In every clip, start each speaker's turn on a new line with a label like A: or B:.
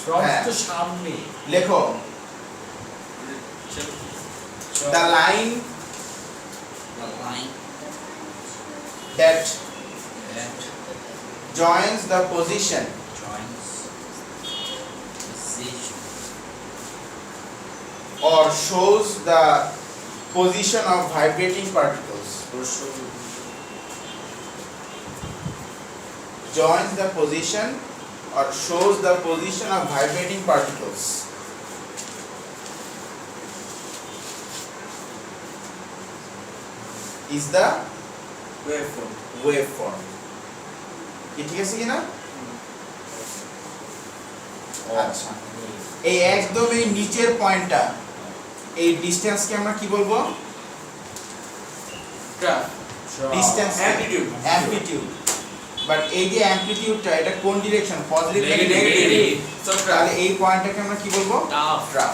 A: from তো সামনে
B: লেখো the line that joins the position or shows the position of vibrating particles. Joins the position or shows the position of vibrating particles. Is the waveform. কি ঠিক আছে কিনা? আচ্ছা, এই একদম এই নিচের পয়েন্টটা, এই ডিসটেন্সকে আমরা কি বলবো? Distance, amplitude. বাট এই যে অ্যামপ্লিটিউডটা, এটা কোন ডিরেকশন? পজিটিভ না নেগেটিভ? তাহলে এই পয়েন্টটাকে আমরা কি বলবো? ট্রাফ।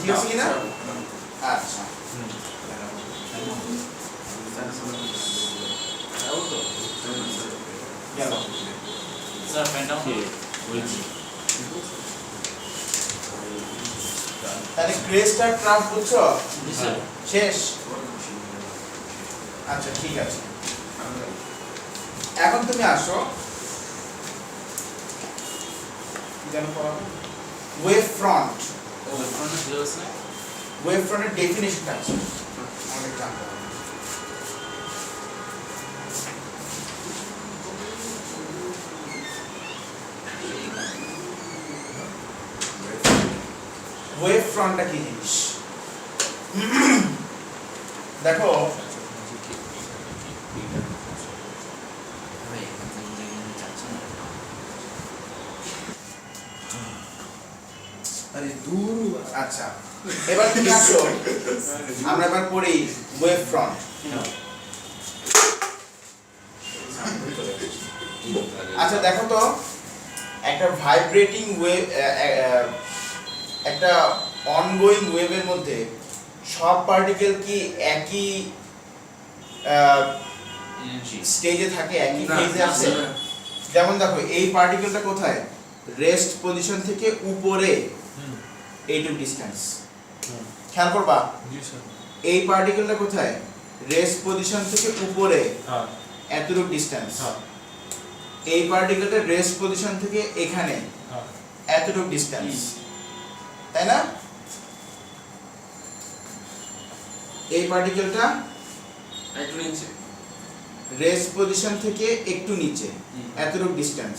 B: ঠিক আছে কিনা? আচ্ছা, গেল
A: স্যার ফ্যানটা বলছি।
B: তাহলে ক্রেস্ট আর ট্রাফ বুঝছো? শেষ? আচ্ছা ঠিক আছে, এখন তুমি আসো ওয়েভ ফ্রন্ট। ওয়েভ ফ্রন্টের ডেফিনিশনটা আছে আমাদের জানতে হবে। ওয়েভ ফ্রন্টটা কি জিনিস দেখো, আচ্ছা এবার তুমি আসো, আমরা এবার পড়ি ওয়েভ ফ্রন্ট। আচ্ছা দেখো তো, একটা ভাইব্রেটিং ওয়েভ, একটা অনগোয়িং ওয়েভের মধ্যে সব পার্টিকেল কি একই স্টেজে থাকে, একই ফেজে আছে? যেমন দেখো এই পার্টিকেলটা কোথায়? রেস্ট পজিশন থেকে উপরে এইটুকু ডিসটেন্স, খেয়াল করবা। এই পার্টিকেলটা কোথায়? রেস্ট পজিশন থেকে উপরে এতটুকু ডিসটেন্স। এই পার্টিকেলটা রেস্ট পজিশন থেকে এখানে এতটুকু ডিসটেন্স, তাই না? এই পার্টিকেলটা
C: একটু নিচে,
B: রেস্ট পজিশন থেকে একটু নিচে এতটুকু ডিসটেন্স।